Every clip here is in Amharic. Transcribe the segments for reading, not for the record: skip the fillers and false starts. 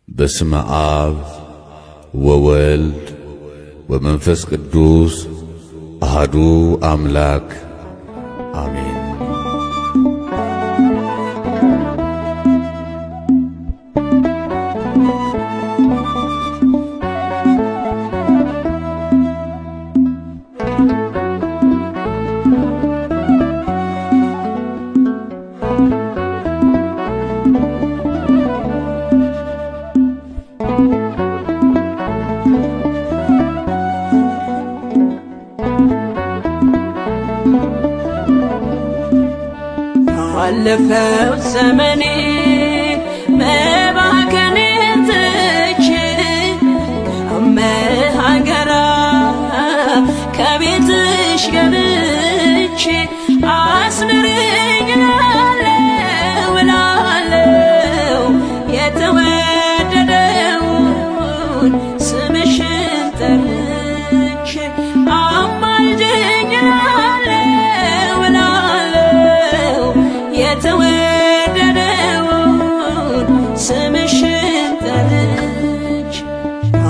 በስመ አብ ወወልድ ወመንፈስ ቅዱስ አሐዱ አምላክ አሜን። ባለፈው ዘመኔ መባከኔን ትቼ ከመሃገራ ከቤትሽ ገብቼ አስምሪኝ እላለሁ የተወደደውን ስምሽን ጠርቼ አማልጅኝ የተወደደውን ስምሽን ጠርቼ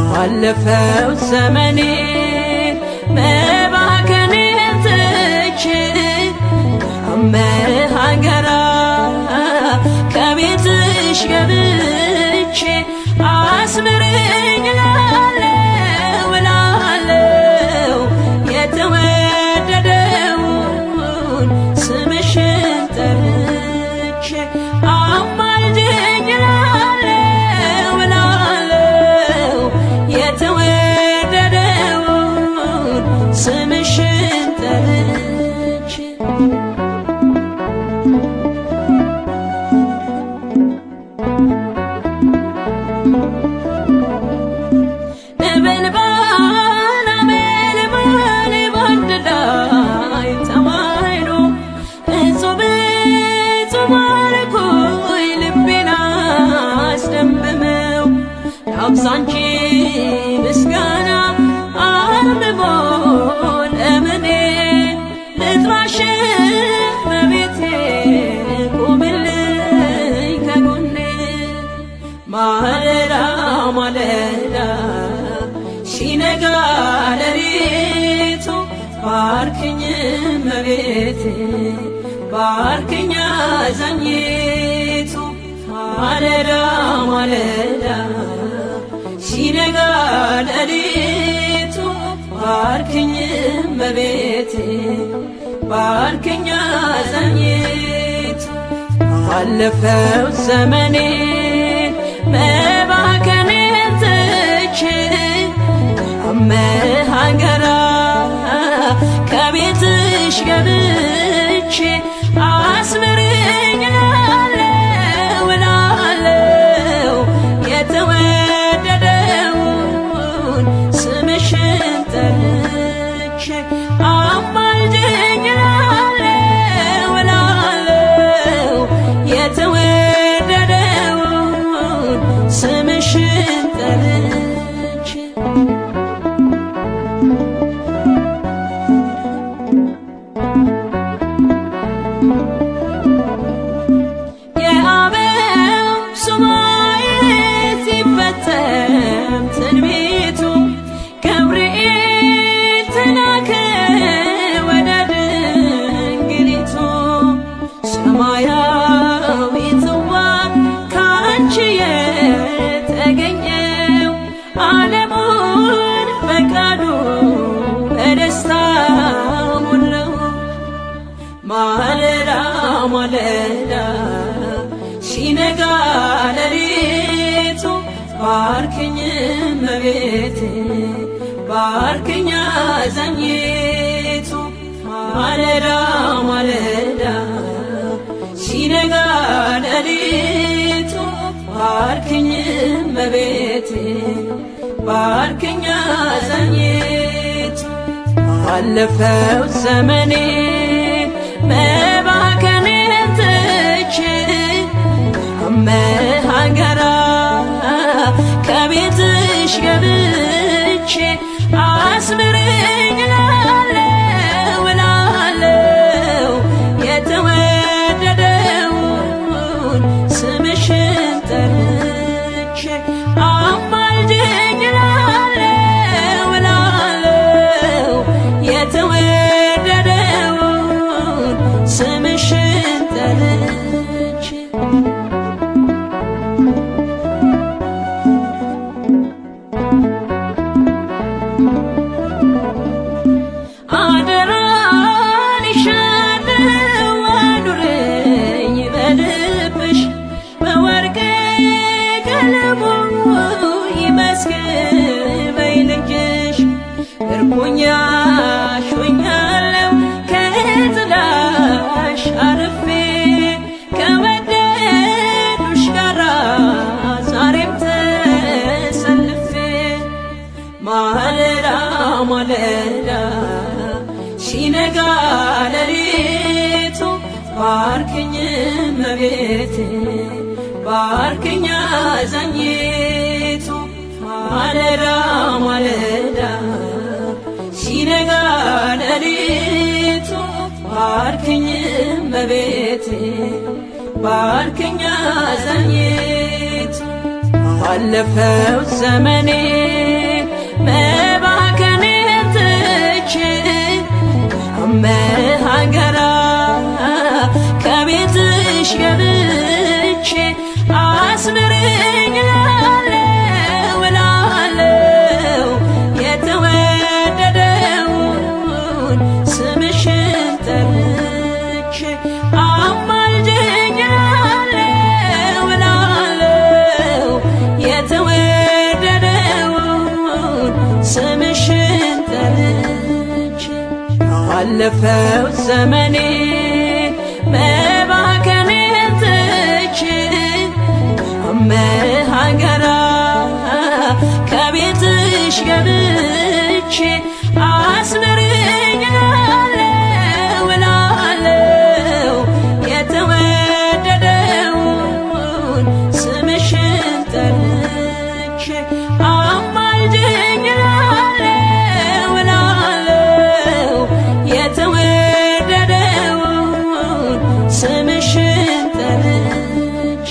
ባለፈው ዘመኔ መባከኔን ትቼ ከመሃገራ ከቤትሽ ገብቼ አስምሪኝ እላለሁ የተወደደውን ስምሽን ጠርቼ አማልጅኝ እላለሁ የተወደደውን ስምሽን ጠርቼ አብዛንቺ ምስጋና አርምሞ ለምኔ ልጥራሽ በቤቴ ቁምልኝ ከጎኔ ማለዳ ማለዳ ሲነጋ ሌሊቱ ባርክኝ በቤቴ ባርክኝ አዛኝቱ ማለዳ ማለዳ ሲነጋ ሌሊቱ ባርክኝ በቤቴ ባርክኝ አዛኝቱ ባለፈው ዘመኔ መባከኔን ትቼ ከመሃገራ ከቤትሽ ገብቼ አስምሪኝ እላለሁ የተወደደውን ስምሽን ጠርቼ አማልጅኝ እላለሁ የተወደደውን ስምሽን ጠርቼ የአበው ሱባኤ ሲፈጸም ትንቢቱ ገብርኤል ተላከ ወደ ድንግሊቱ ሰማያዊ ጽዋ ካንቺ የተገኘው ዓለሙን በቃሉ በደስታ ሞላው ማለዳ ማለዳ ሲነጋ ሌሊቱ ባርክኝ እመቤቴ ባርክኝ አዛኝቱ ማለዳ ማለዳ ሲነጋ ሌሊቱ ባርክኝ እመቤቴ ባርክኝ አዛኝቱ ባለፈው ዘመኔ መባከኔን ትቼ ከመሃገራ ከቤትሽ ገብቼ አስምሪኝ እላለሁ የተወደደውን ስምሽን ጠርቼ ማለዳ ሲነጋ ሌሊቱ ባርክኝ እመቤቴ ባርክኝ አዛኝቱ ማለዳ ማለዳ ሲነጋ ሌሊቱ ባርክኝ እመቤቴ ባርክኝ አዛኝቱ አለፈው ዘመኔ መባከኔን ትቼ ከመሃገራ ከቤትሽ ገብቼ አስምረኝ እላለሁ እላለሁ የተወደደውን ስምሽን ጠርቼ አማልጅኝ እላለሁ እላለሁ የተወደደውን ስምሽን ጠርቼ አለፈው ዘመኔ መባከኔን ትቼ ከመሃገራ ከቤትሽ ገብቼ አስምረኝ እላለሁ እላለሁ የተወደደውን ስምሽን ጠርቼ አማልጅኝ እላለሁ እላለሁ የተወደደውን ስምሽን ጠርቼ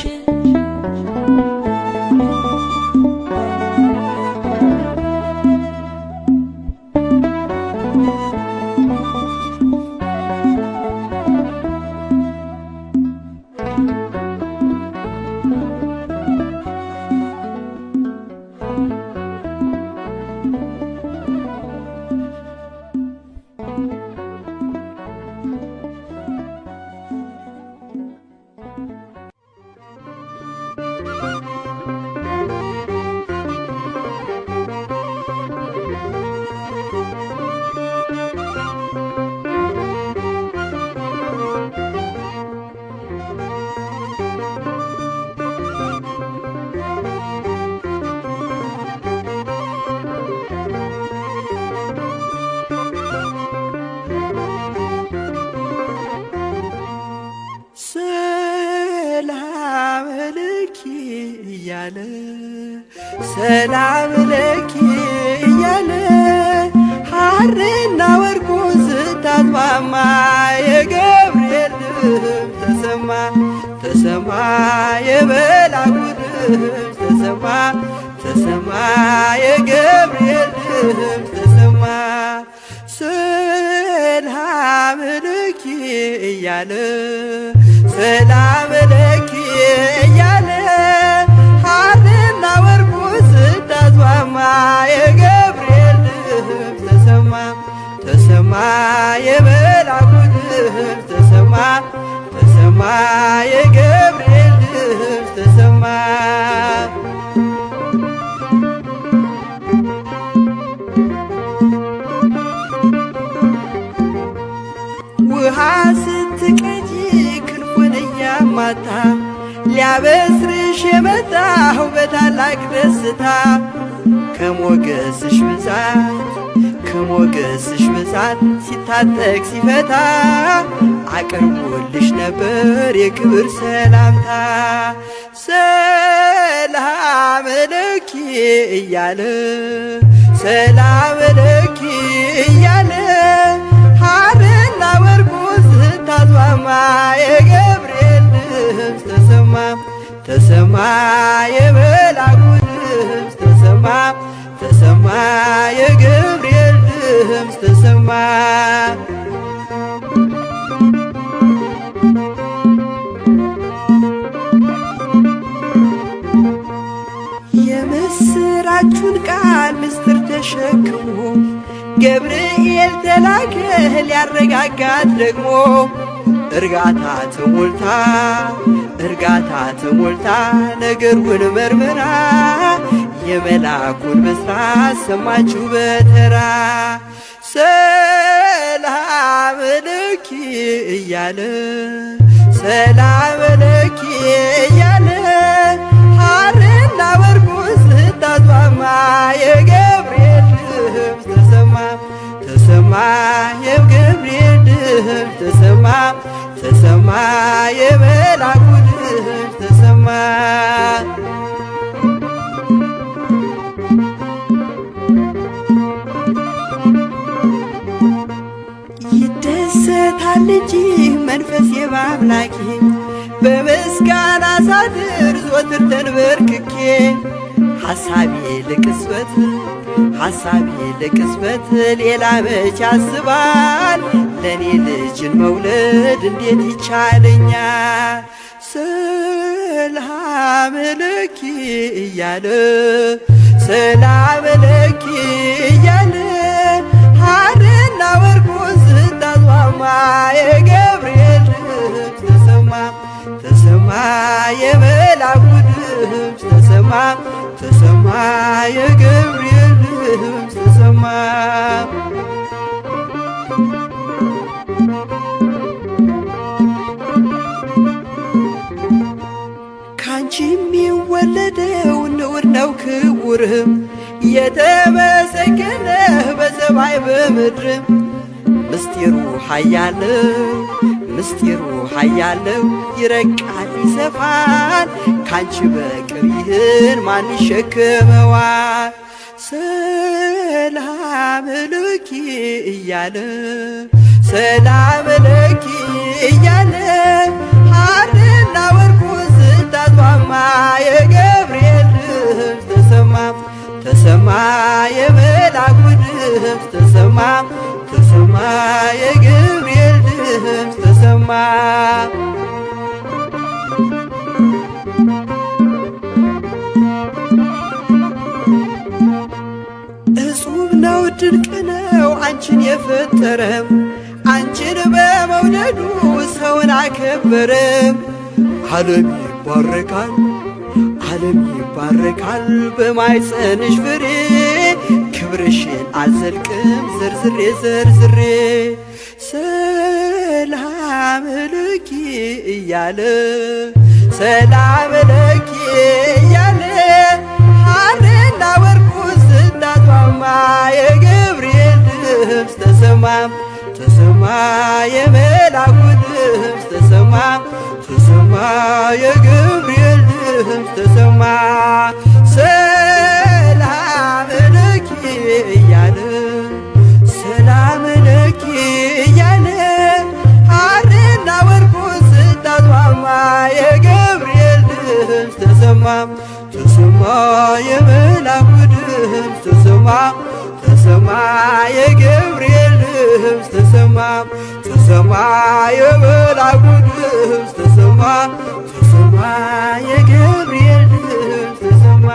ሰላም ለኪ እያለ ሐርና ወርቁን ስታስማማ የገብርኤል ድምፅ ተሰማ ተሰማ የመልአኩ ድምፅ ተሰማ ተሰማ የገብርኤል ድምፅ ተሰማ ሰላም ለኪ እያለ ሰላም ለኪ እያለ ሐርና ወርቁን ስታስማማ የገብርኤል ድምፅ ተሰማ ተሰማ የመልአኩ ድምፅ ተሰማ ተሰማ የገብርኤል ድምፅ ተሰማ ውሃ ስትቀጂ ክንፉን እያማታ ሊያበስርሽ የመጣው በታላቅ ደስታ ከሞገስሽ ብዛት ሲታጠቅ ሲፈታ አቅርቦልሽ ነበር የክብር ሰላምታ ሰላም ለኪ እያለ ሰላም ለኪ እያለ ሐርና ወርቁን ስታስማማ የገብርኤል ድምፅ ተሰማ ተሰማ የመልአኩ ድምፅ ተሰማ ተሰማ የገብርኤል ድምፅ ተሰማ የምስራቹን ቃል ምስጢር ተሸክሞ ገብርኤል ተላከ ሊያረጋጋት ደግሞ እርጋታ ተሞልታ ነገሩን መርምራ የመልአኩን ብስራት ሰማችሁ በተራ ሰላም ለኪ እያለ ሰላም ለኪ እያለ ሐርና ወርቁን ስታስማማ የገብርኤል ድምፅ ተሰማ እንጂ መንፈሴ በአምላኬ በምስጋና ሳድር ዘወትር ተንበርክኬ ሐሳቤ ለቅጽበት ሌላ መች ያስባል ለኔ ልጅን መውለድ እንዴት ይቻለኛል? ሰላም ለኪ እያለ ሐርና ወርቁን ስታስማማ የገብርኤል ድምፅ ተሰማ የመልአኩ ድምፅ ተሰማ የገብርኤል ድምፅ ተሰማ። ካንቺ የሚወለደው ንዑድ ነው ክቡርም የተመሰገነ በሰማይ በምድርም ምስጢሩ ኃያለው ይረቃል ይሰፋል ካንቺ በቀር ይህን ማን ይሸከመዋል? ሰላም ለኪ እያለ ሐርና ወርቁን ስታስማማ የገብርኤል ድምፅ ተሰማ የመልአኩ ድምፅ ተሰማ የገብርኤል ድምፅ ተሰማ። እጹብ ነው ድንቅ ነው አንቺን የፈጠረም አንቺን በመውደዱ ሰውን አከበረም። ዓለም ይባረካል በማኅፀንሽ ፍሬ ክብርሽን አልዘልቅም ዘርዝሬ ሰላም ለኪ እያለ ሐርና ወርቁን ስታስማማ የገብርኤል ድምፅ ተሰማ የመልአኩ ድምፅ ተሰማ የገብርኤል ድምፅ ተሰማ። ሰላም ለኪ እያለ ሐርና ወርቁን ስታስማማ የገብርኤል ድምፅ ተሰማ የመልአኩ ድምፅ ተሰማ የገብርኤል ድምፅ ተሰማ የመልአኩ ድምፅ ተሰማ የገብርኤል ድምፅ ተሰማ።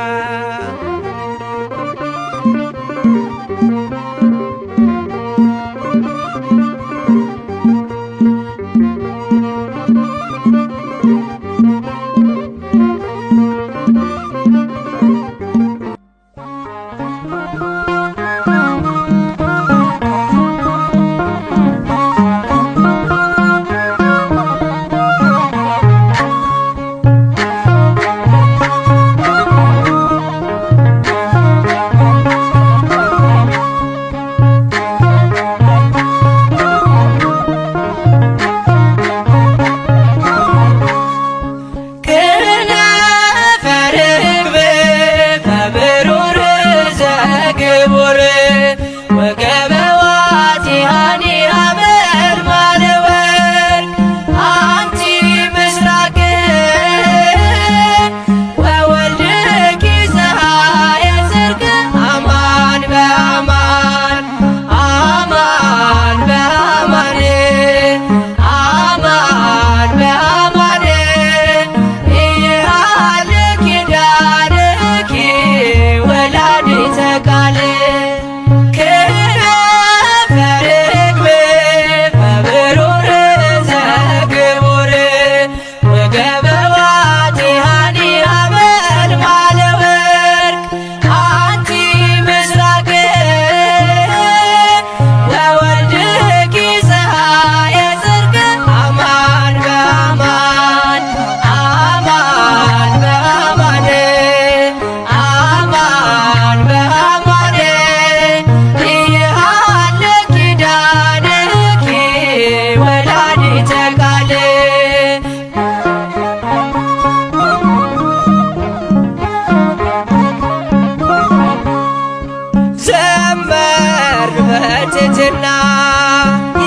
ትሕትና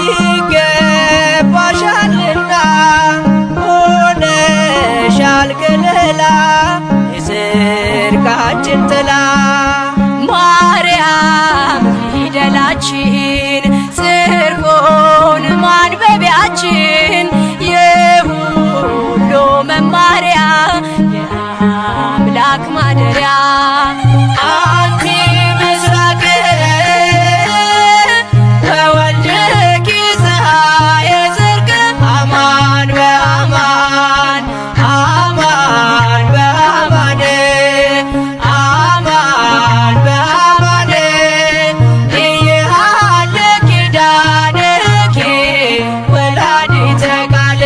ይገባሻል የጽድቃችን ጥላ ማርያም ፊደላችን ጽርፎን ማንበቢያችን የሁሉ መማሪያ የአምላክ ማደሪያ አንቲ ምስራቅ ወወልድኪ ፀሐየ ጽድቅ አማን በአማን አማን በአማን አማን በአማን እየሃለ ኪዳንኪ ወላዲተ ቃል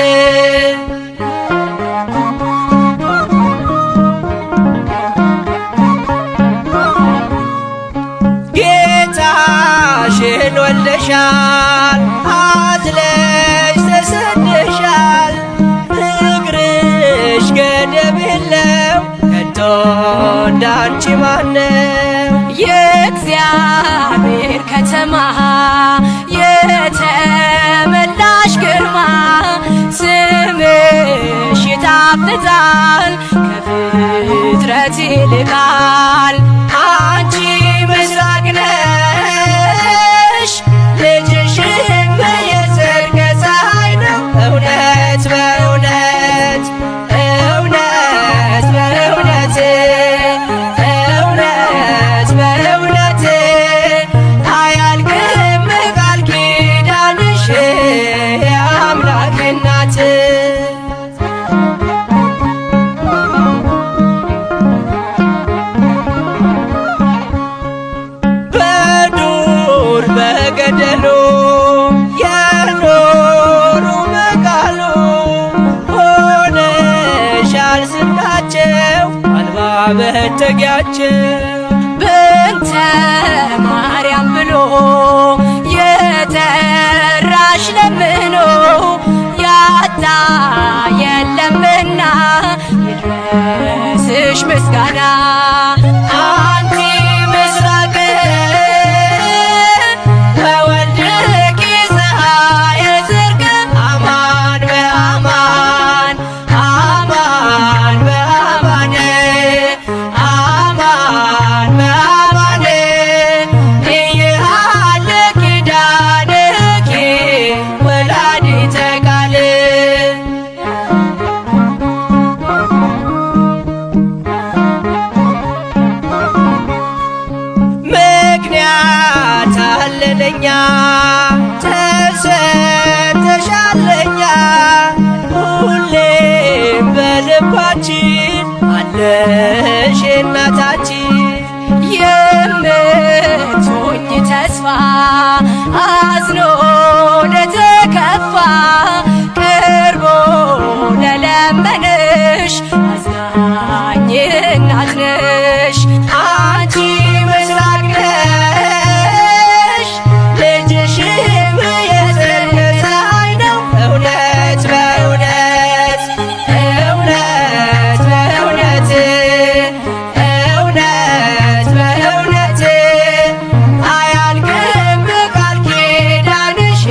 ጌታሽን ወልደሻል አዝለሽ ተሰደሻል ፍቅርሽ ገደብ የለው ከቶ እንዳንቺ ማነው የእግዚአብሔር ከተማ የተመላሽ ግርማ ስምሽ ይጣፍጣል ከፍጥረት ይልቃል አንቺ ምስራቅ ነሽ ልጅሽም የጽድቅ ፀሐይ ነው እውነት በእውነት እውነት በእውነት እውነት በእውነት አያልቅም ቃል ኪዳንሽ የአምላክ እናት በዱር በገደሉ የኖሩ በቃሉ ሆነሻል ስንቃቸው አልባ መጠጊያቸው በእንተ ማርያም ብሎ የጠራሽ ለምኖ ያጣ የለምና ይድረስሽ ምስጋና አንቲ ምስራቅ ወወልድኪ ፀሐየ ጽድቅ አማን በአማን አማን በአማን አማን በአማን እየሃለ ኪዳንኪ ወላዲተ ቃል ምክንያት አለለኛ ተሰጥተሻለኛ ሁሌም በልባችን አለሽ እናታችን የምትሆኝ ተስፋ አዝኖ ለተከፋ ቀርቦ ለለመነሽ አዛኝ እናት ነሽ አንቺ ምስራቅ ነሽ ልጅሽም የጽድቅ ፀሐይ ነው እውነት በእውነት እውነት በእውነት እውነት በእውነት አያልቅም ቃል ኪዳንሽ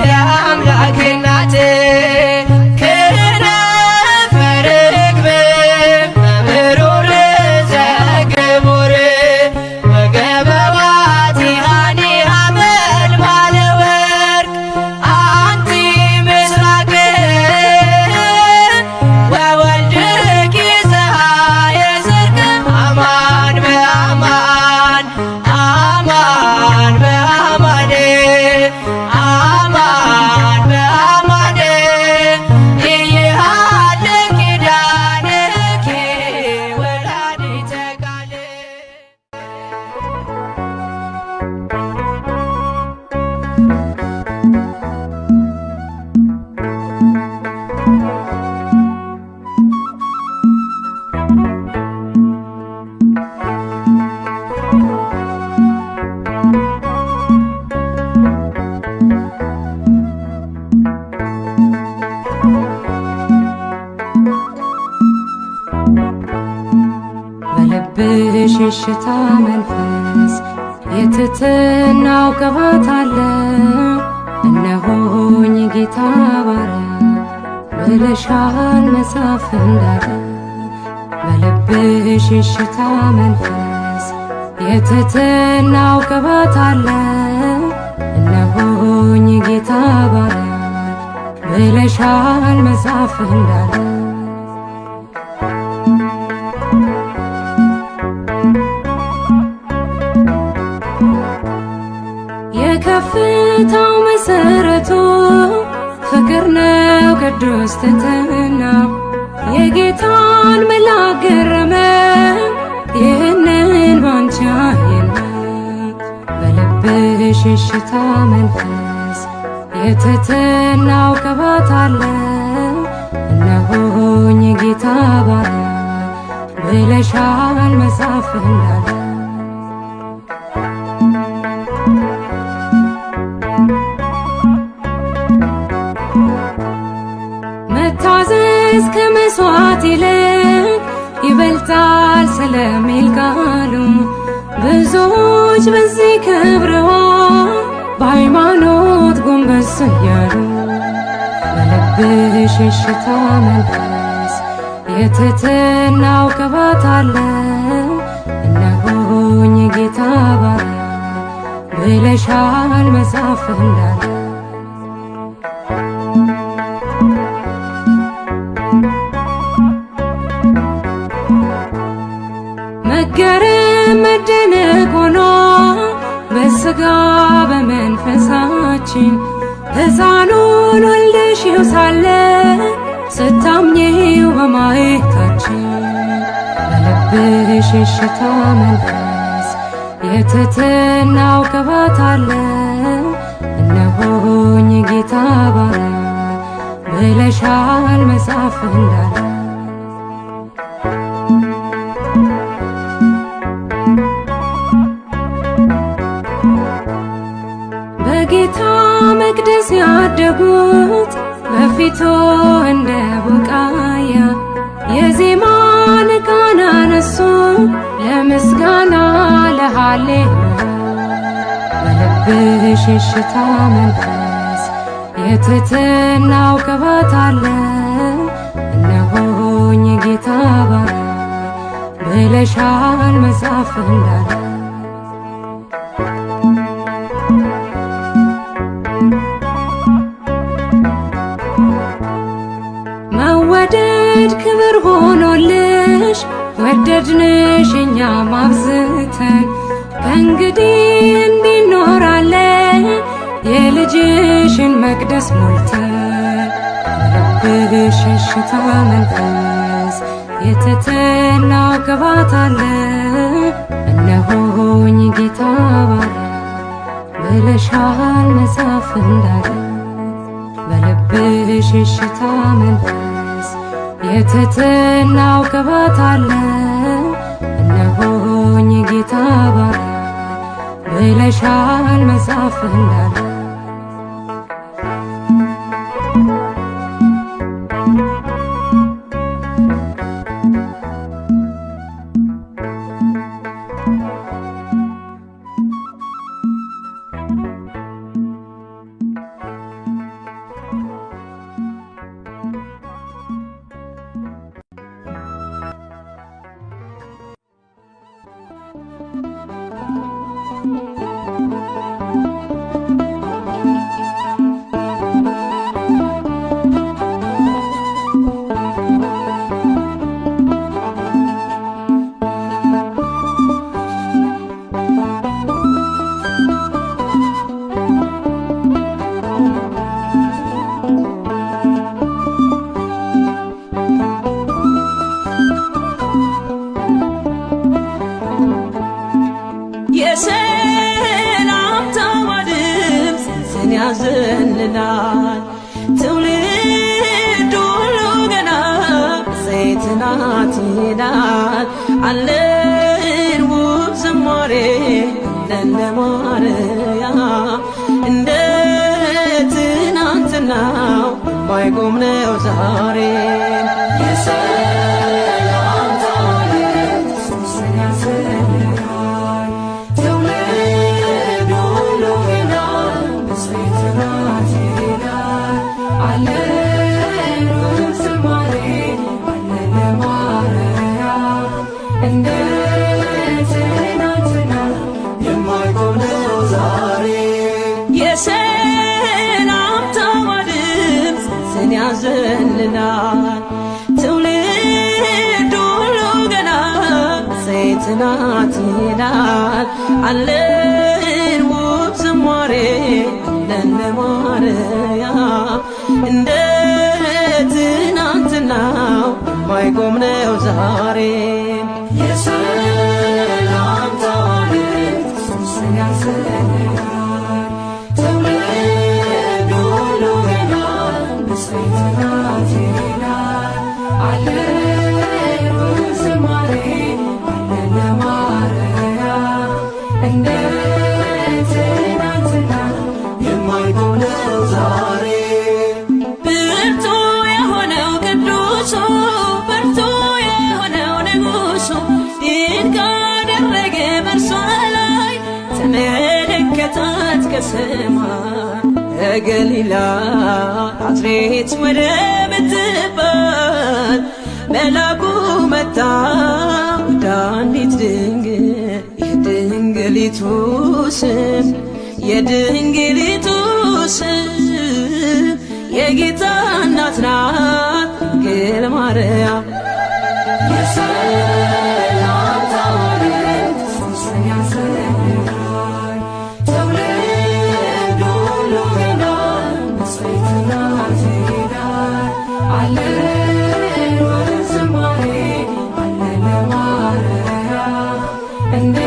የአምላክ እናት ክነፈ ርግብ መብሩር ዘግቡር ወገበዋት ሃኒሃ መልማለ ወርቅ አንቲ ምስራቅ ወወልድኪ ፀሐየ ጽድቅ አማን በአማን አማን በአማን አማን በአማን እየሃለ ኪዳንኪ ወላዲተ ቃል በልብሽ የሽታ መንፈስ የትትናው ቅባት አለ። እነሆኝ ጌታ ባሪያ ብለሻል መጽሐፍ እንዳለ በልብ በልብሽ የሽታ መንፈስ የትሕትናው ቅባት አለ። እነሆኝ ጌታ ባሪያ ብለሻል መጽሐፍ እንዳለ። የከፍታው መሰረቱ ፍቅር ነው ቅዱስ ትሕትናው። የጌታን መልአክ ገረመ ይህንን ባንቺ አየና። በልብሽ የሽታ መንፈስ የትሕትናው ቅባት አለ። እነሆኝ ጌታ ባሪያ ብለሻል መጽሐፍ እንዳለ። መታዘዝ ከመሥዋዕት ይልቅ ይበልጣል ስለሚል ቃሉ ብዙዎች በዚህ ከብረዋል በሃይማኖት ጎንበስ እያሉ። በልብሽ የሽታ መንፈስ የትሕትናው ቅባት አለ። እነሆኝ ጌታ ባሪያ ብለሻል መጽሐፍ እንዳለ። መገረም መደነቅ ሆኖ በሥጋ በመንፈሳችን ሕፃኑን ወልደሽው ሳለ ስታምኚው በማየታችን። በልብሽ የሽታ መንፈስ የትሕትናው ቅባት አለ። እነሆኝ ጌታ ባሪያ ብለሻል መጽሐፍ እንዳለ። በጌታ መቅደስ ያደጉት በፊቱ እንደ ቡቃያ የዜማን ቃና አነሱ ለምስጋና ለሃሌሉያ። በልብሽ የሽታ መንፈስ የትሕትናው ቅባት አለ። እነሆኝ ጌታ ባሪያ ብለሻል መጽሐፍ እንዳለ። መወደድ ክብር ሆኖልሽ ወደድንሽ እኛም አብዝተን። ከእንግዲህ እንዲህ እንኖራለን የልጅሽን መቅደስ ሞልተን። በልብሽ የሽታ መንፈስ የትሕትናው ቅባት አለ። እነሆኝ ጌታ ባሪያ ብለሻል መጽሐፍ እንዳለ። በልብሽ የሽታ መንፈስ የትሕትናው ቅባት አለ። እነሆኝ ጌታ ባሪያ ብለሻል መጽሐፍ እንዳለ። ያዘንላል ትውልድ ሁሉ ገና ዘይትናት ይላል አለን ውብ ዝማሬ ለማርያም እንደ ትናንትናው ባይቆም ነው ዛሬ አለን ዝማሬ አለን ለማርያም ይማልዳል። ትውልድ ሁሉ ገና ዘይትናት ይላል። አለን ውብ ዝማሬ አለን ለማርያም እንደ ትናንትናው ማይቆም ነው ዛሬ። የሰላም ታዋልድ ሶስኛ ሰላም ትውልድ ሁሉ ገና በሰይትናት ይላል። አለን ውብ ዝማሬ አለን ለማርያም እንደ ትናንትና የማይቆም ነው ዛሬ። ብርቱ የሆነው ቅዱሱ ብርቱ የሆነው ንጉሱ ድንቅ አደረገ በእርሷ ላይ ተመለከታት ከሰማይ ከገሊላ ናዝሬት ወደምትባል መልአኩ መጣ ወደ አንዲት ድንግል የድንግሊቱ ስም የድንግሊቱ ስም የጌታ እናት ናት ድንግል ማርያም። የሰላም ታዋልድ ሶስኛ ሰላም ትውልድ ሁሉ ገና በሰይትናት ይላል። አለን ውብ ዝማሬ አለን ለማርያም እንደ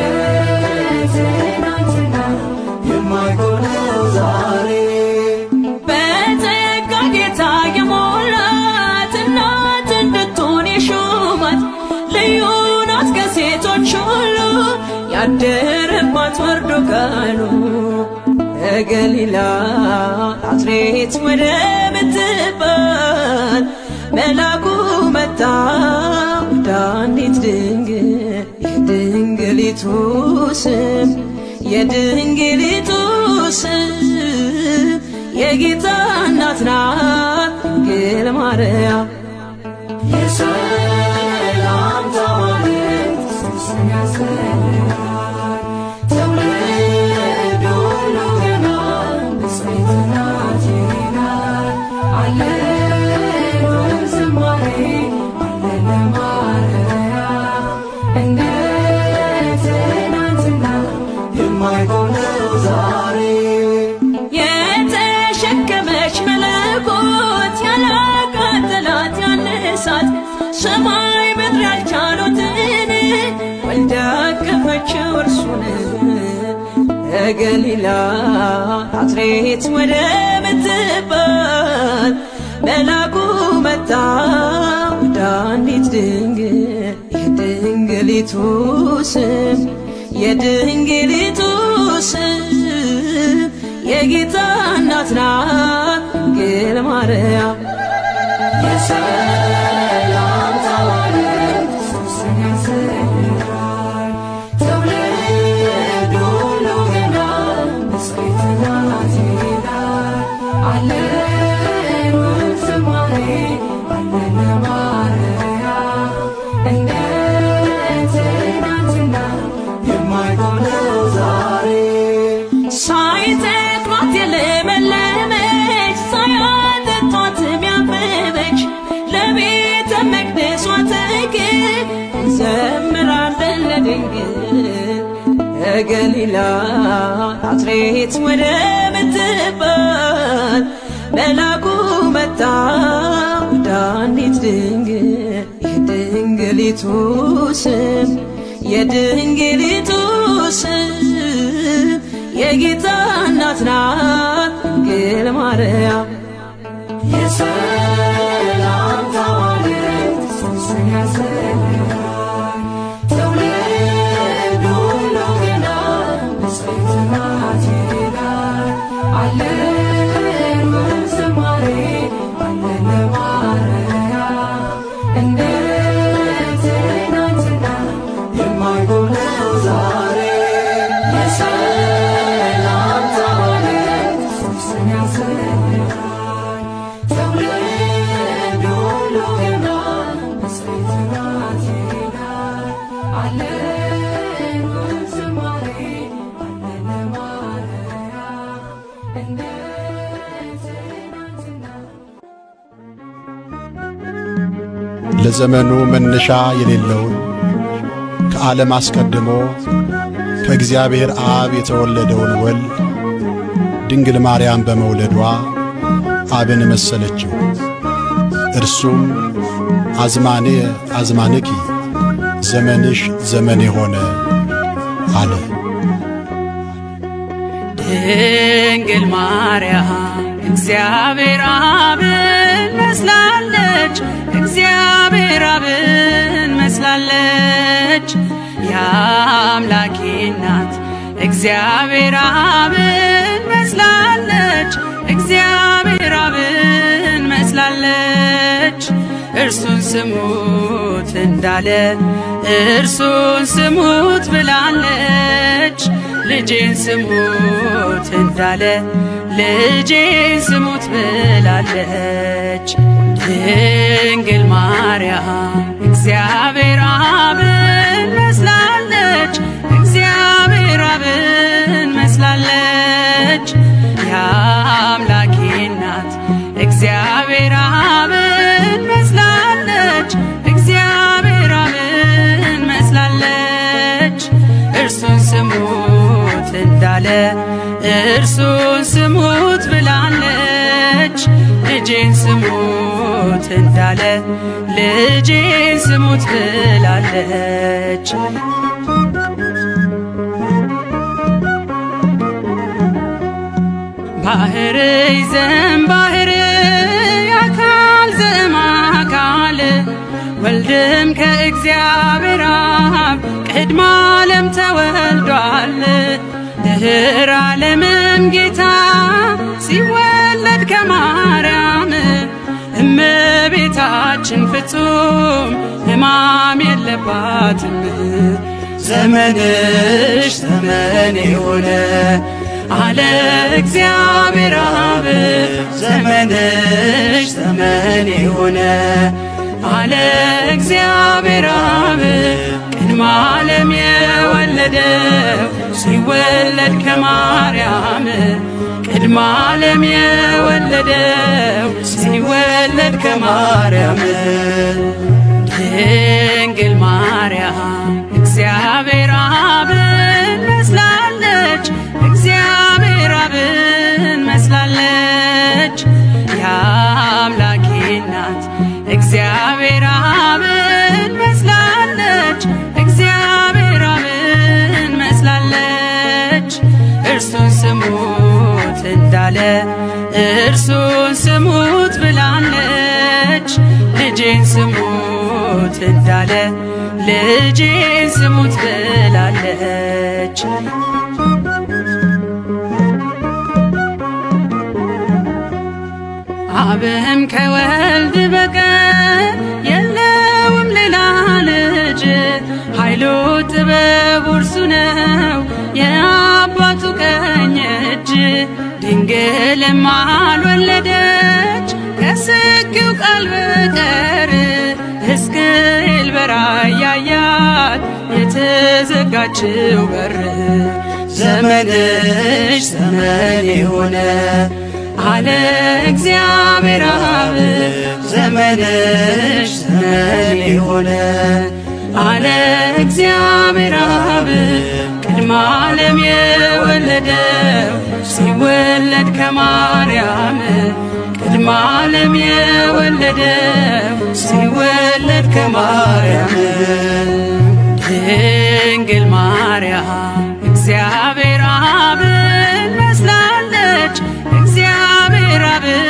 ትናንትና የማይቆም ነው ዛሬ። በጸጋ ጌታ የሞላት እናት እንድትሆን የሾማት ልዩ ናት ከሴቶች ሁሉ ያደረባት ወርዶ ቃሉ ከገሊላ ናዝሬት ወደምትባል መልአኩ መጣ ወደ አንዲት ድንግል የድንግሊቱ ስም የድንግሊቱ ስም የጌታ እናት ናት ድንግል ማርያም። የሰላም ታዋልድ ሶስኛ ሰላም ትውልድ ሁሉ ገና በሰይትናት ይላል። አለን ውብ ዝማሬ አለን ለማርያም እንደ ትናንትና የማይቆም ነው ዛሬ። የተሸከመች መለኮት ያላቃጠላት ያነሳት ሰማይ ምድር ያልቻሉትን ወልዳ አቀፈችው እርሱን ከገሊላ ናዝሬት ወደምትባል መልአኩ መጣ ወደ አንዲት ድንግል የድንግሊቱ ስም የድንግሊቱ ስም የጌታ እናት ናት ድንግል ማርያም። የሰላም ታዋልድ ሶስኛ ሰላም ትውልድ ሁሉ ገና በሰይትናት ይላል። አለን ውብ ዝማሬ አለን ለማርያም እንደ ትናንትና የማይቆም ነው ዛሬ። ሳይተክሏት የለመለመች ሳያጠጧትም ያበበች ለቤተ መቅደሷ ተክል እንዘምራለን ለድንግል ከገሊላ ናዝሬት ወደምትባል መልአኩ መጣ ወደ አንዲት ድንግል የድንግሊቱ ስም የድንግሊቱ ስም የጌታ እናት ናት ድንግል ማርያም። የሰላም ታዋልድ ሶስኛ ሰላም ትውልድ ሁሉ ገና በሰይትናት ይላል። አለን ውብ ዝማሬ አለን ለማርያም እንደ ትናንትና የማይቆም ነው ዛሬ። የሰላም ታዋልድ ሶስኛ ሰላም ትውልድ ሁሉ ገና በሰይትናት ይላል። አለን ውብ ዝማሬ አለን ለማርያም እንደ ትናንትና የዘመኑ መነሻ የሌለውን ከዓለም አስቀድሞ ከእግዚአብሔር አብ የተወለደውን ወልድ ድንግል ማርያም በመውለዷ አብን መሰለችው። እርሱም አዝማኔ አዝማንኪ ዘመንሽ ዘመኔ ሆነ አለ። ድንግል ማርያም እግዚአብሔር አብን መስላለች፣ እግዚአብሔር አብን መስላለች። የአምላኬ እናት እግዚአብሔር አብን መስላለች፣ እግዚአብሔር አብን መስላለች። እርሱን ስሙት እንዳለ እርሱን ስሙት ብላለች። ልጄን ስሙት እንዳለ ልጄን ስሙት ብላለች። ድንግል ማርያም እግዚአብሔር አብን መስላለች፣ እግዚአብሔር አብን መስላለች። የአምላኬ እናት እግዚአብሔር አብን መስላለች፣ እግዚአብሔር አብን መስላለች። እርሱን ስሙት እንዳለ እርሱን ስሙት ብላለች። ልጄን ስሙት እንዳለ ልጄን ስሙት ብላለች። ባህር ይዘን ባህር አካል ዘእምአካል ወልድም ከእግዚአብሔር አብ ቅድመ ዓለም ተወልዷል። ድኅረ ዓለምም ጌታ ሲወለድ ከማርያም እመቤታችን ፍጹም ሕማም የለባትም። ዘመንሽ ዘመኔ ሆነ አለ እግዚአብሔር አብ። ዘመንሽ ዘመኔ ሆነ አለ እግዚአብሔር አብ። ቅድመ ዓለም የወለደው ሲወለድ ከማርያም ቅድመ ዓለም የወለደው ሲወለድ ከማርያም ድንግል ማርያም እግዚአብሔር አብን መስላለች፣ እግዚአብሔር አብን መስላለች። የአምላኬ እናት እግዚአብሔር አብን መስላለች፣ እግዚአብሔር አብን መስላለች። እርሱን ስሙት እንዳለ እርሱን ስሙት ብላለች። ልጄን ስሙት እንዳለ ልጄን ስሙት ብላለች። አብም ከወልድ በቀር የለውም ሌላ ልጅ፣ ኃይሉ ጥበቡ እርሱ ነው የአባቱ ቀኝ እጅ። ድንግልም አልወለደች ከስኪው ቃል በቀር ሕዝቅኤል በራእይ ያያት የተዘጋችው በር። ዘመንሽ ዘመኔ ሆነ አለ እግዚአብሔር አብ። ዘመንሽ ዘመኔ ሆነ አለ እግዚአብሔር አብ። ቅድመ ዓለም የወለደው ሲወለድ ከማርያም ቅድመ ዓለም የወለደው ሲወለድ ከማርያም ድንግል ማርያም እግዚአብሔር አብን መስላለች፣ እግዚአብሔር አብን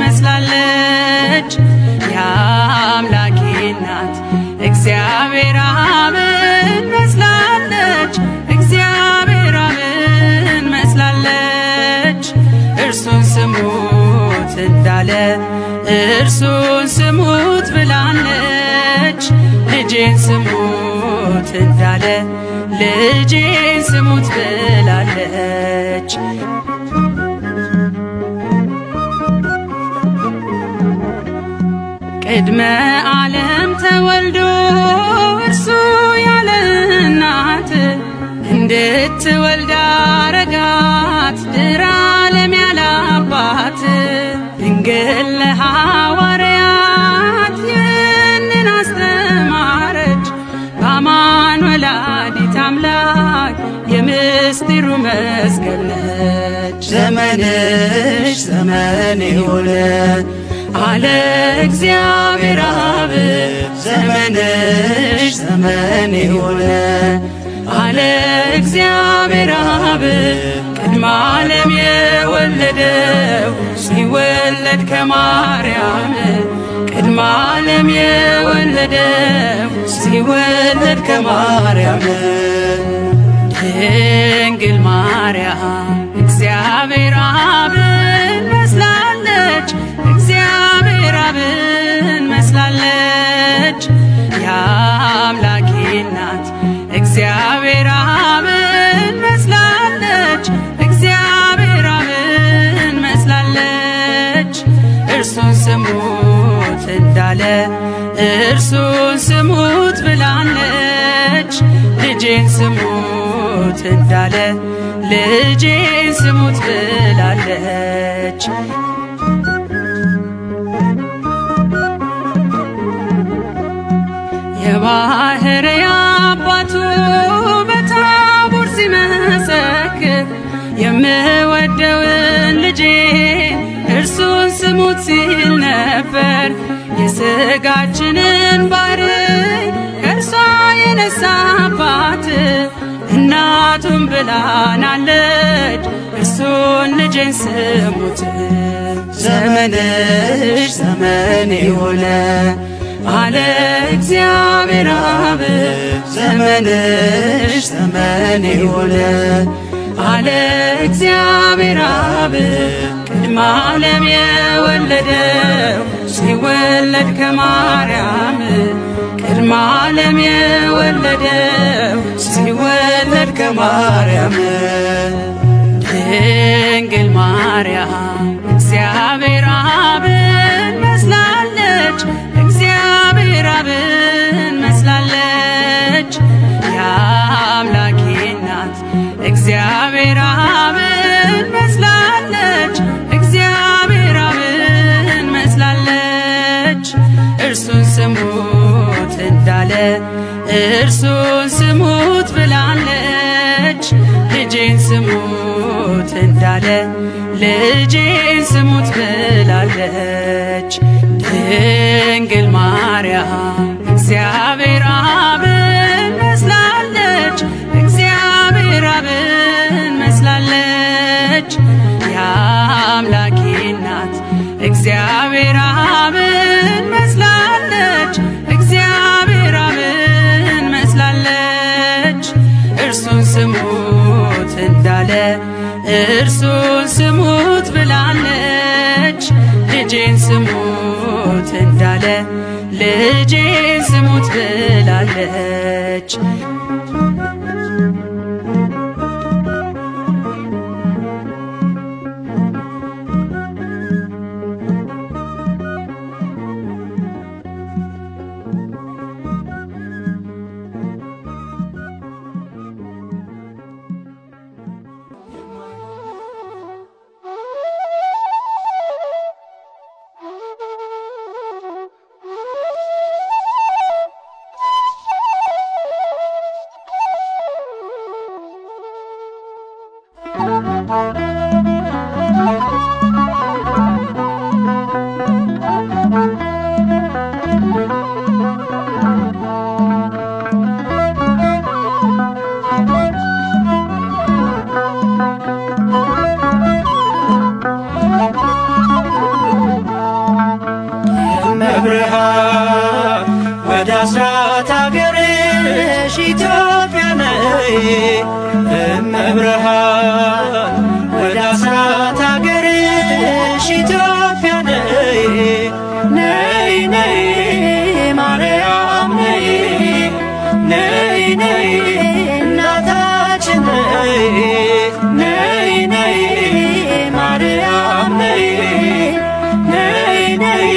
መስላለች። የአምላኬ እናት እግዚአብሔር አብን መስላለች፣ እግዚአብሔር አብን መስላለች። እርሱን ስሙት እንዳለ እርሱን ስሙት ብላለች። ልጄን ስሙት እንዳለ ልጄን ስሙት ብላለች። ቅድመ ዓለም ተወልዶ እርሱ ያለ እናት እንድትወልድ አረጋት ድኅረ ዓለም ያለ አባት። ድንግል ለሐዋርያት ይህንን ምስጢሩ መስቀል ነች። ዘመንሽ ዘመን ይሁን አለ እግዚአብሔር አብ ዘመንሽ ዘመን ይሁን አለ እግዚአብሔር አብ ቅድመ ዓለም የወለደው ሲወለድ ከማርያም ቅድመ ዓለም የወለደው ሲወለድ ከማርያም ድንግል ማርያም እግዚአብሔር አብን መስላለች እግዚአብሔር አብን መስላለች የአምላኬ እናት እግዚአብሔር አብን መስላለች እግዚአብሔር አብን መስላለች እርሱን ስሙት እንዳለ እርሱን ስሙት ብላለች ልጄን ስሙት እንዳለ ልጄን ስሙት ብላለች የባሕርይ አባቱ በታቦር ሲመሰክር የምወደውን ልጄን እርሱን ስሙት ሲል ነበር የሥጋችንን ባሕርይ ከእርሷ የነሳባት እናቱን ብላናለች እርሱን ልጄን ስሙት ዘመንሽ ዘመን ይሁን አለ እግዚአብሔር አብ ዘመንሽ ዘመን ይሁን አለ እግዚአብሔር አብ ቅድመ ዓለም የወለደው ሲወለድ ከማርያም ቅድመ ዓለም የወለደው ሲወለድ ከማርያም ድንግል ማርያም እግዚአብሔር አብን መስላለች እግዚአብሔር አብን መስላለች የአምላኬ እናት እግዚአብሔር አብን መስላለች እግዚአብሔር አብን መስላለች እርሱን ስሙት እንዳለ እርሱን ስሙት ብላለች ልጄን ስሙት እንዳለ ልጄን ስሙት ብላለች ድንግል ማርያም እግዚአብሔር አብን መስላለች እግዚአብሔር አብን መስላለች የአምላኬ እናት እግዚአብሔር አብን መስላለች እግዚአብሔር አብን መስላለች እርሱን ስሙት እንዳለ እርሱን ስሙት ብላለች ልጄን ስሙት እንዳለ ልጄን ስሙት ብላለች መብርሃን ወደ አስራት አገርሽ ኢትዮጵያ ነይ እመብርሃን ወደ አስራት አገርሽ ኢትዮጵያ ነይ ነይ ነይ ማርያም ነይ ነይ ነይ እናታችን ነይ ነይ ነይ ማርያም ነይ ነይ ነይ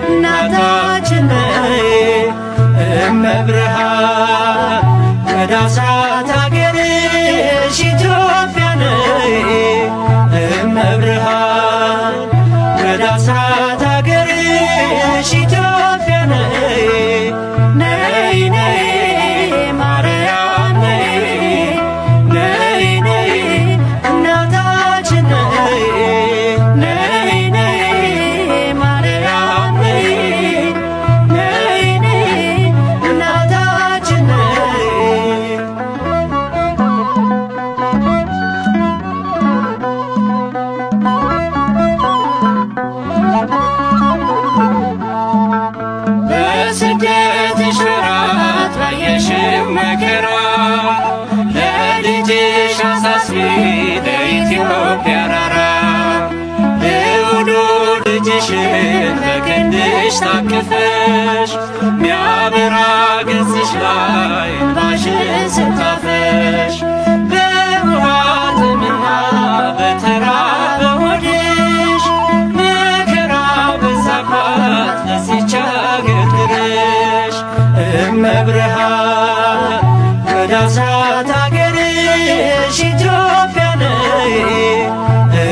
እናታችን ነይ እመብርሃን ወደ አስራት አገርሽ ኢትዮጵያ ነይ እመብርሃን ወደ አስራት አገርሽ ኢትዮጵያ ነይ ነይ ነይ ማርያም ነይ ነይ ነይ ያቀፈሽ ሚያበራ ገጽሽ ላይ እንባሽን ስታፈሽ በውሃ ጥምና በተራበ ሆድሽ መከራ በዛባት ለዚች አገር ድረሽ እመብርሃን ከዳሳት አገርሽ ኢትዮጵያ ነይ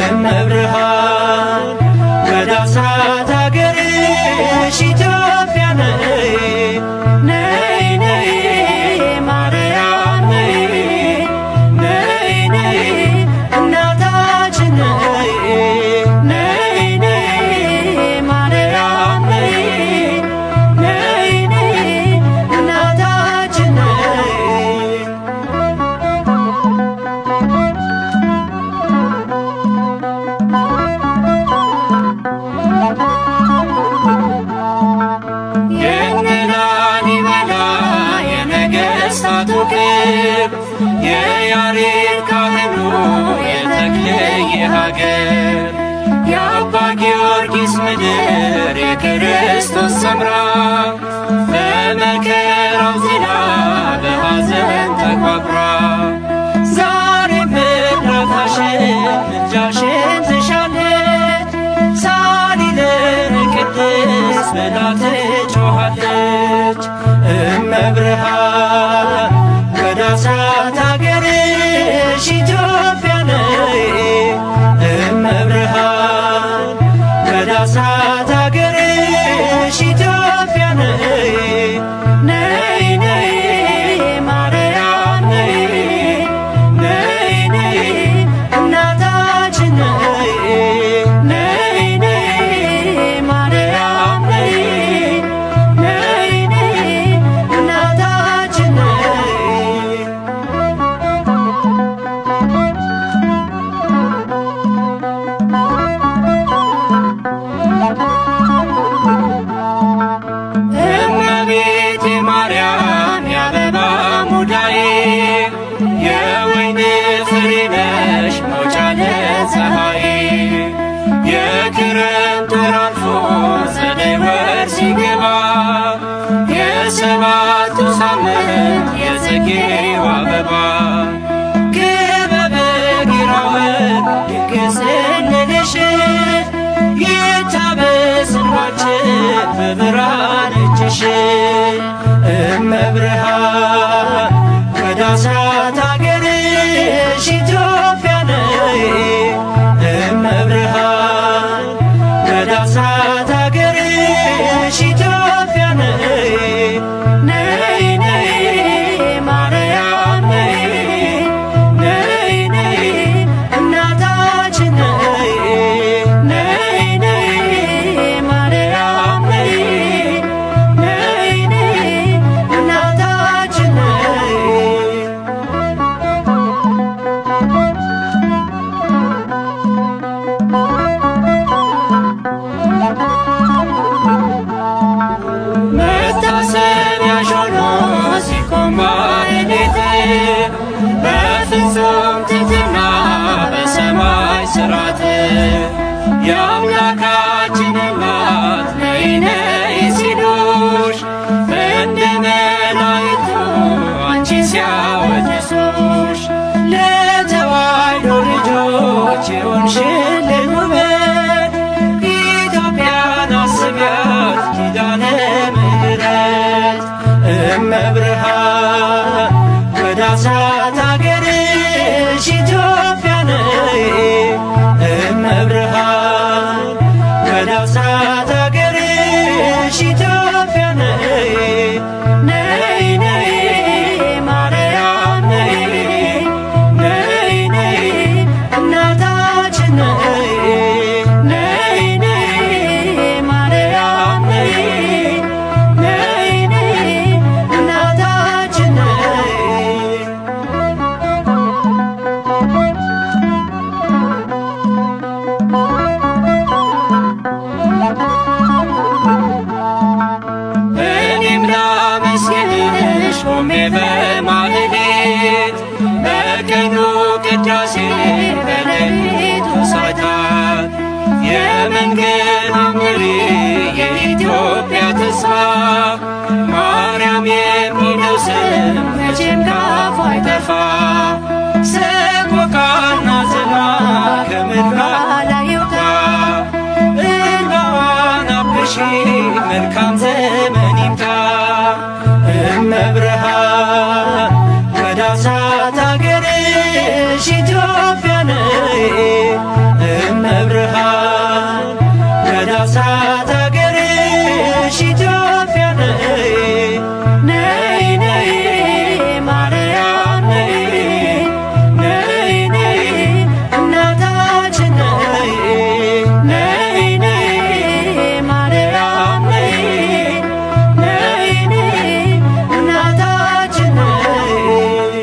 እመብርሃን ከዳሳት አገርሽ ኢትዮጵያ ነይ ነይ ነይ ማርያም ነይ ነይ ነይ እናታችን ነይ ነይ ነይ ማርያም ነይ ነይ ነይ እናታችን ነይ የላሊበላ የነገሥታቱ ክብር የያሬድ ካህኑ የተክልየ ሀገር የአባ ጊዮርጊስ ምድር የክርስቶስ ሰምራ በመከራው ዝላ በሐዘን ተቋቁራ ዛሬም እርዳታሽን ምልጃሽን ትሻለች ሳሊለነ ቅድስት ብላ ትጮኻለች እመብርሃን ከዳሳት አገርሽ ኢትዮጵያ ነይ እመብርሃን ከዳሳት አገርሽ ኢትዮጵያ ነይ ነይ ነይ ማርያም ነይ ነይ ነይ እናታችን ነይ ነይ ነይ ማርያም ነይ ነይ ነይ እናታችን ነይ እመቤቴ ማርያም የአበባ ሙዳዬ የወይን ፍሬ ነሽ መውጫ ለፀሐይ የክረምት ወር አልፎ ጸደይ ወር ሲገባ የሰባቱ ሳምንት የጽጌው አበባ ክበበ ጊራወን ድንግል ስንልሽ ይታበስ እንባችን በብርሃን እጅሽ እመብርሃን ከዳሳት አገርሽ ኢትዮጵያ ነይ እመብርሃን ከዳሳት አገርሽ ኢትዮጵያ ነይ ነይ ነይ ማርያም ነይ ነይ ነይ እናታችን ነይ ነይ ነይ ማርያም ነይ ነይ ነይ እናታችን ነይ መታሰቢያሽ ሆኖ ሲቆም ማኅሌት በፍጹም ትሕትና በሰማይ ሥርዓት የአምላካችን እናት ነይ ነይ ሲሉሽ እንደ መላእክቱ አንቺ ሲያወድሱሽ ለተዋሕዶ ልጆች የሆንሽልን ውበት ኢትዮጵያን አስቢያት ኪዳነ ምሕረት እመብርሃን ከዳሳት አገርሽ ኢትዮጵያ ነይ እመብርሃን ከዳሳት አገርሽ ኢትዮጵያ ነይ ነይ ነይ ማርያም ነይ ነይ ነይ እናታችን ነይ ነይ ነይ ማርያም ነይ ነይ ነይ እናታችን ነይ እኔም ላመስግንሽ ቆሜ በማኅሌት በቀኑ ቅዳሴ በሌሊቱ ሰዓታት የመንገድ መሪ የኢትዮጵያ ተስፋ ማርያም የሚለው ስም መቼም ካፏ አይጠፋ። ሰቆቃና ዝላ ከምድሯ ላይ ይውጣ። እንባዋን አብሺ መልካም ዘመን ይምጣ። እመብርሃን ወደ አሳት አገርሽ ኢትዮጵያ ነይ። እመብርሃን ወደ አሳት አገርሽ ኢትዮጵያ ነይ። ነይ ነይ ማርያም ነይ። ነይ ነይ እናታችን ነይ። ነይ ነይ ማርያም ነይ። ነይ ነይ እናታችን ነይ።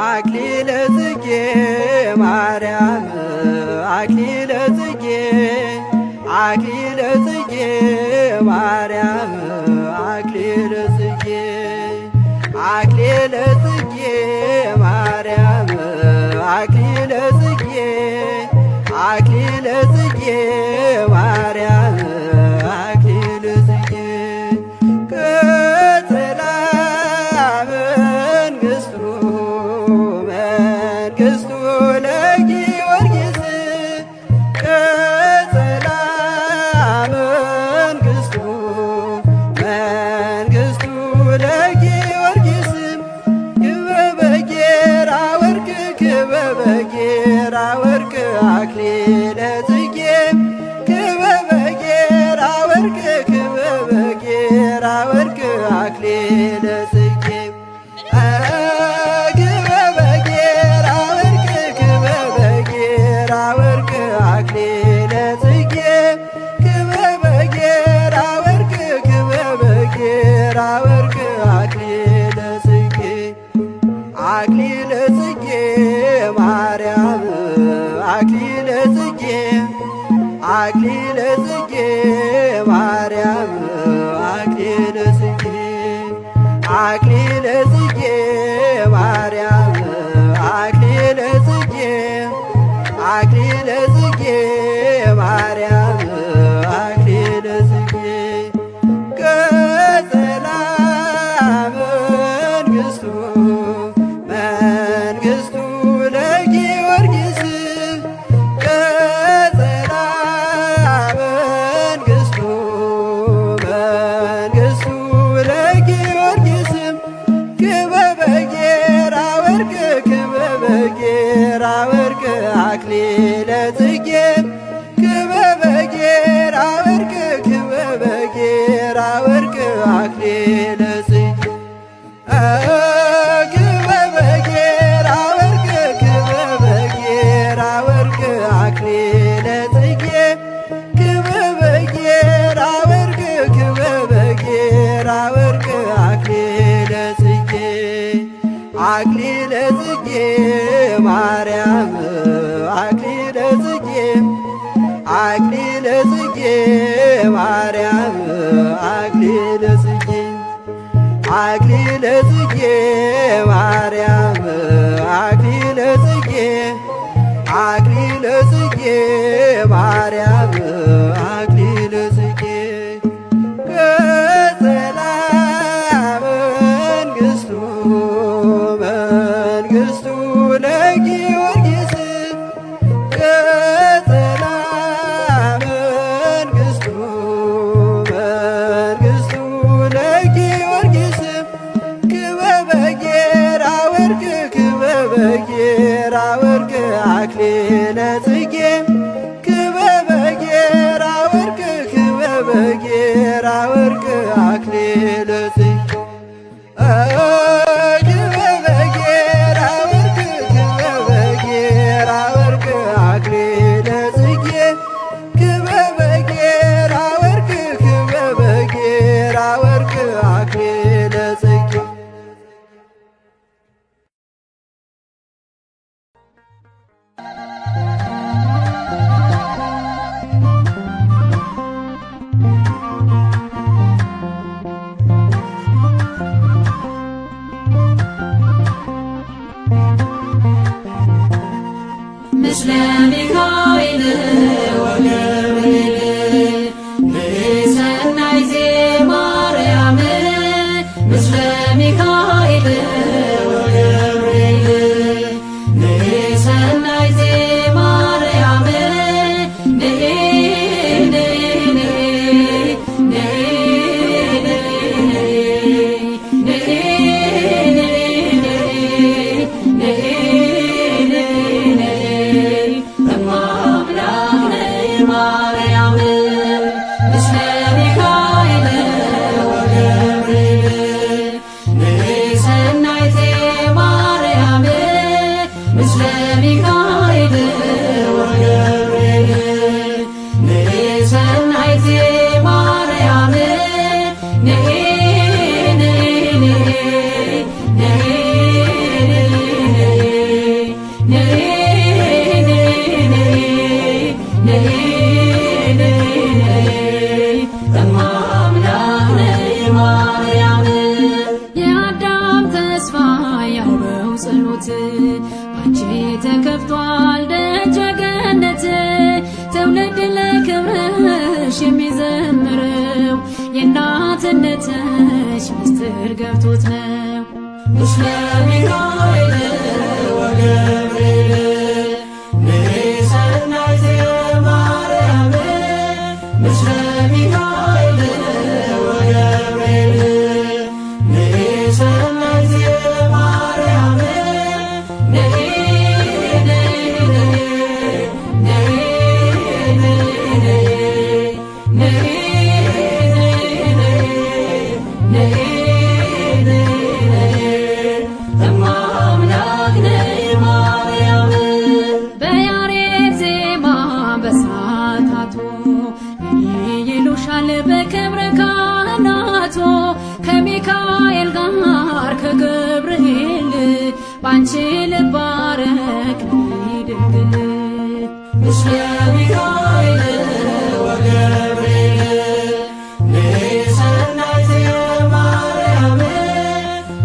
አክሊለ ጽጌ ማርያም አክሊለ ጽጌ አክሊለ ጽጌ ማርያም አክሊለ ጽጌ አክሊለ ጽጌ ማርያም አክሊለ ጽጌ አክሊለ ጽጌ ማርያም አክሊለ ጽጌ ቅጽለ መንግሥቱ መንግሥቱ ለጊዮርጊስ ቅጽለ መንግሥቱ መንግሥቱ ለጊዮርጊስ ክበበ ጌራ ወርቅ ክበበ ጌራ ወርቅ አክሊለ ጽጌ ክበበ ጌራ ወርቅ ክበበ ጌራ ወርቅ አክሊለ ጽጌ ክበበ ጌራ ወርቅ ክበበ ጌራ ወርቅ አክሊለ ጽጌ ክበበ ጌራ ወርቅ ክበበ ጌራ ወርቅ አክሊለ ጽጌ አክሊለ ጽጌ ማርያም አክሊለ ጽጌ አክሊለ ጽጌ ማርያም አክሊለ ጽጌ አክሊለ ጽጌ ማርያም አክሊለ ጽጌ አክሊለ ጽጌ ማርያም አክሊለ ጽጌ ቅጽለ መንግሥቱ መንግሥቱ ለጊዮርጊስ ቅጽለ መንግሥቱ መንግሥቱ ለጊዮርጊስ ክበበ ጌራ ወርቅ ክበበ ጌራ ወርቅ አክሊለ ጽጌ ክበበ ጌራ ወርቅ ክበበ ጌራ ወርቅ አክሊለ ጽጌ ክበበ ጌራ ወርቅ ክበበ ጌራ ወርቅ አክሊለ ጽጌ ክበበ ጌራ ወርቅ ክበበ ጌራ ወርቅ አክሊለ ጽጌ አክሊለ ጽጌ ማርያም አክሊለ ጽጌ አክሊለ ጽጌ ማርያም አክሊለ ጽጌ አክሊለ ጽጌ ማርያም አክሊለ ጽጌ አክሊለ ጽጌ ማርያም አክሊለ ጽጌ ቅጽለ መንግሥቱ መንግሥቱ ለጊዮርጊስ ቅጽለ መንግሥቱ መንግሥቱ ለጊዮርጊስ ክበበ ጌራ ወርቅ ክበበ ጌራ ወርቅ አክሊለ ጽጌ ክበበ ጌራ ላንቺ የሚዘምረው የእናትነትሽ ምስጢር ገብቶት ነው። ምስለ ሚካኤል ወገብርኤል ንሰናይት ማርያም ምስለ ሚካኤል ወገብርኤል ንሰናይት ማርያም በያሬድ ዜማ በሰዓታቱ ይሉሻል በክብረ ካህናቱ ከሚካኤል ጋር ከገብርኤል ባንቺ ልባረክ ድንግል ምስለ ሚካኤል ወገብርኤል ንሰናይት ማርያም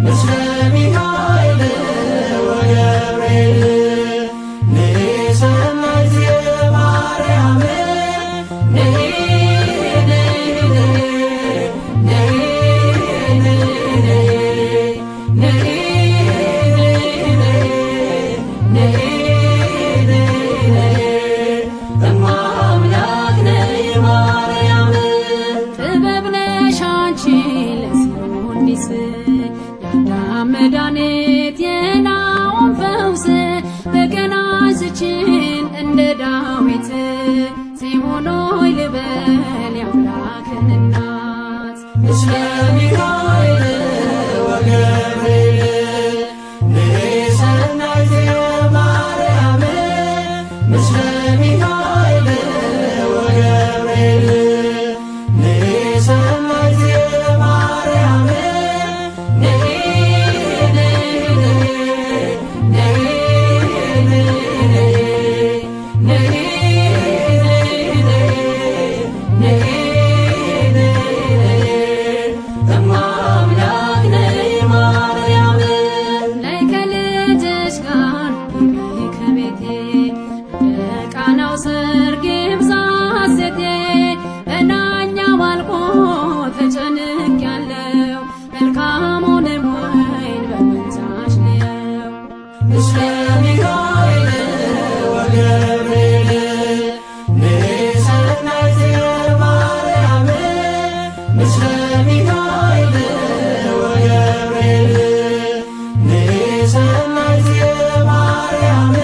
ምስለ ሚካኤል ወገብርኤል ንሰናይት ማርያም ጥበብ ነሽ አንቺ ለሰውንዲስ የአዳም መድኃኒት የናዖም ፈውስ በገና አንስችን እንደ ዳዊት ጽዮን ሆይ ልበል የአምላክን እናት ምስለ ሚካኤል ወገብርኤል ንሰናይት ማርያም ምስለ ሚካኤል ወገብርኤል ንሰናይት ማርያም ነይ ከልጅሽ ጋር ግቢ ከቤቴ እንደ ቃናው ሰርግ ይብዛ ሐሴቴ እናኛው አልቆ ተጨንቄያለሁ መልካሙንም ወይን በመንዛሽ ልየው ምስለ ሚካኤል ወገብርኤል ንሰናይት ማርያም ምስለ ሚካኤል ወገብርኤል ንሰናይት ማርያም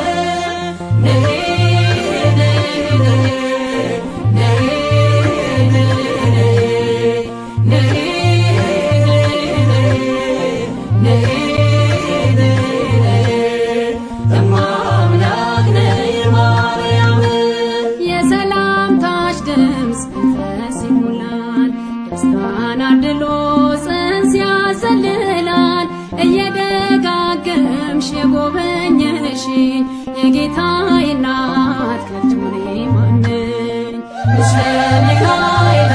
የሰላምታሽ ድምፅ መንፈስ ይሞላል ደስታን አድሎ ጽንስ ያዘልላል እየደጋገምሽ የጎበኘሽኝ የጌታዬ እናት ከቶ እኔ ማን ነኝ ምስለ ሚካኤል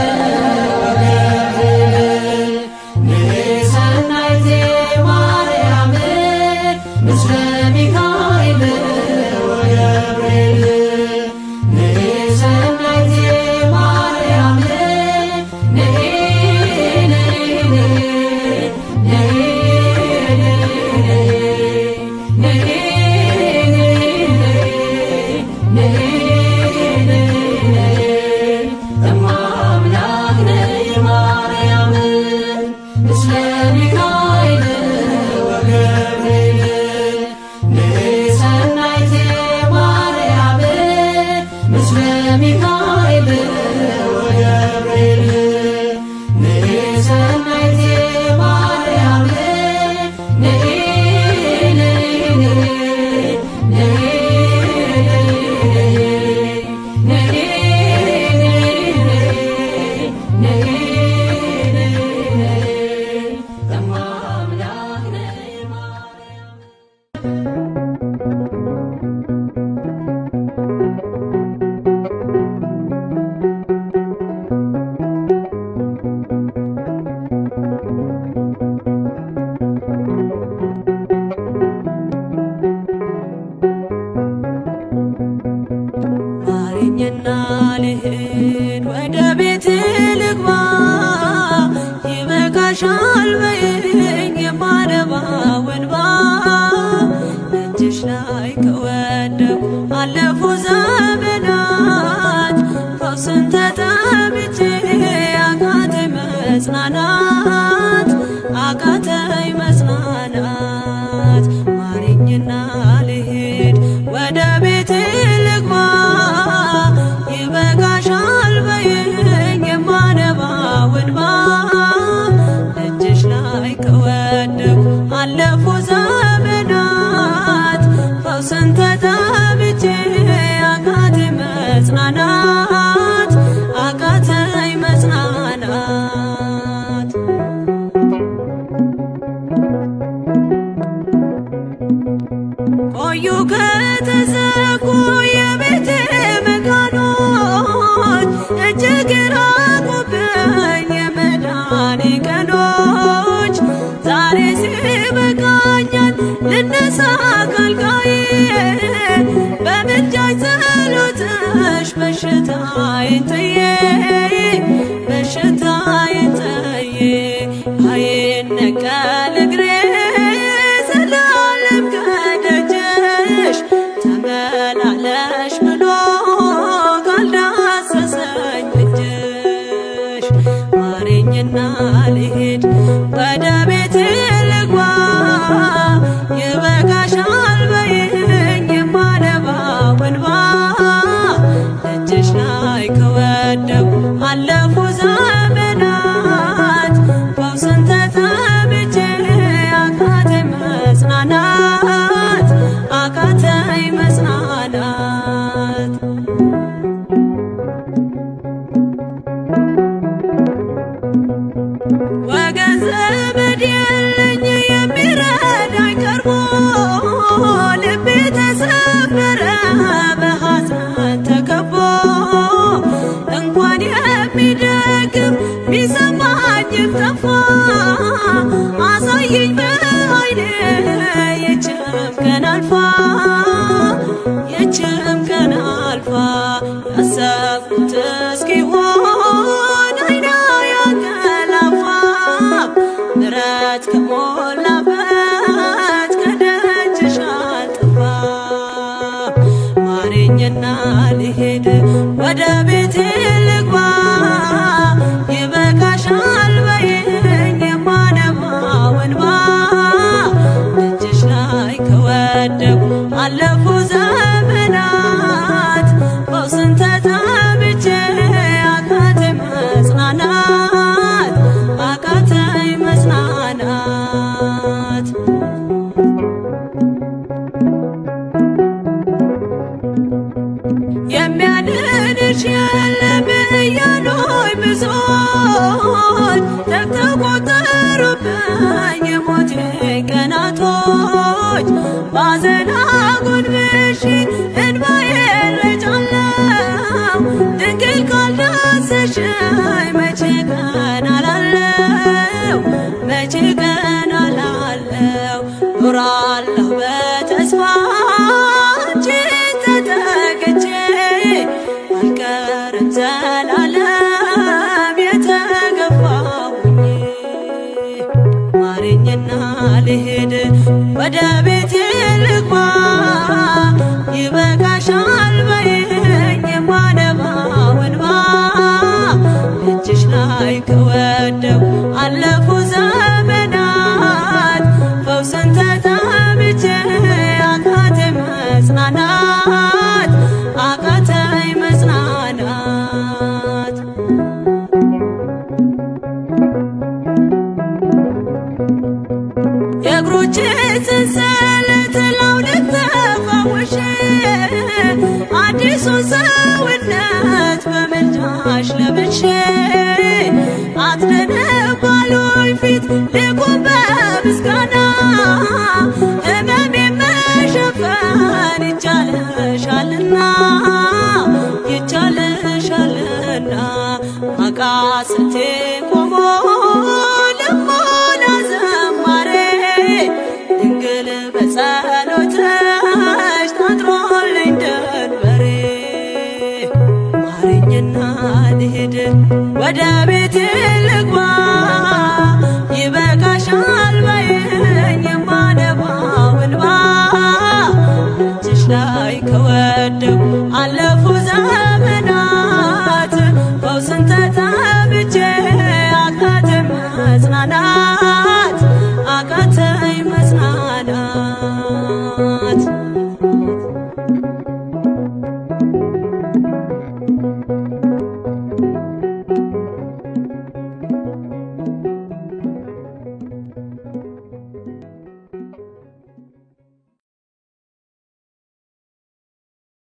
ወገብርኤል ንሰናይት ማርያም ምስለ ሚካኤል ወገብርኤል ንሰናይት ማርያም እማ ወደ ቤቴ ልግባ ይበቃሻል በይኝ የማነባው እንባ እጅሽ ላይ ከወደኩ አለፉ ዘመናት ፈውስን ተጠምቼ አቃተኝ መጽናናት አቃተኝ መጽናናት ማረኝና ልሂድ ወደ ቤቴ ልግባ ይበቃሻል በይኝ የማነባው እንባ እጅሽ ላይ ከወደኩ አለፉ ዘመናት ፈውስን ተጠምቼ አቃተኝ መጽናናት አቃተኝ መጽናናት ቆዩ ከተዘጉ የቤቴ መቃኖች እጅግ ራቁብኝ የመዳኔ ቀኖች ዛሬ ሲበቃኛል ልነሳ ካልጋዬ በምልጃሽ ጸሎትሽ በሽታዬን ጥዬ በሽታዬን ጥዬ አይነቀል እግሬ ዘላለም ከደጅሽ ተመላለሽ ብሎ ካልዳሰሰኝ እጅሽ ማረኝና ልሂድ ወደ ቤቴ ልግባ ይበቃሻል በይኝ የማነባው እንባ እጅሽ ላይ ከወደኩ አለፉ ዘመናት ፈውስን ተጠምቼ አቃተኝ መጽናናት አቃተኝ መጽናናት ወገን ዘመድ የለኝ የሚረዳኝ ቀርቦ ልቤ ተሰበረ በሐዘን ተከቦ እንኳን የሚደግፍ ቢሰማኝም ጠፋ አሳየኝ በዓይኔ ይህችም ቀን አልፋ ይህችም ቀን አልፋ ያሰብኩት እስኪሆን አይና ያንቀላፋ ምሕረት ከሞላበት ከደጅሽ አልጠፋም ማረኝና ልሂድ ወደ ቤቴ ልግባ ይበቃሻል በይኝ የማነባው እንባ እጅሽ ላይ ከወደኩ አለፉ ዘመናት ፈውስን ተጠምቼ አቃተኝ መጽናናት አቃተኝ መጽናናት የሚያድንሽ የለም እያሉኝ ብዙዎች ተግተው ቆጠሩብኝ የሞቴ ቀናቶች ባዘን አጎንብሼ እንባዬን ረጫለሁ ድንግል ካልዳሰሽኝ መቼ ቀን አላለው መቼ ቀን አላለው ኖራለሁ በተስፋ አንቺን ተጠግቼ አልቀርም ዘላለም የተገፋሁኝ ማረኝና ልሂድ ወደ ቤቴ ልግባ ይበቃሻል በይኝ የማነባው እንባ እጅሽ ላይ ከወደኩ አለፉ ዘመናት ፈውስን ተጠምቼ አቃተኝ መጽናናት አቃተኝ መጽናናት የእግሮቼ ሰንሰለት ላውልቅ ተፈውሼ አዲሱን ሰውነት በምልጃሽ ለብሼ አትደነቅ ባሉኝ ፊት ልቁም በምስጋና ሕመሜን መሸፈን ይቻልሻልና ይቻልሻልና አቃስቴ ቆሞ ልሞላ ዘማሬ ድንግል በጸሎትሽ ታጥሮልኝ ደንበሬ ማረኝና ልሂድ ልሂድ ወደ ቤት ልግባ ይበቃሻል በይኝ የማነባው እንባ እጅሽ ላይ ከወደኩ አለፉ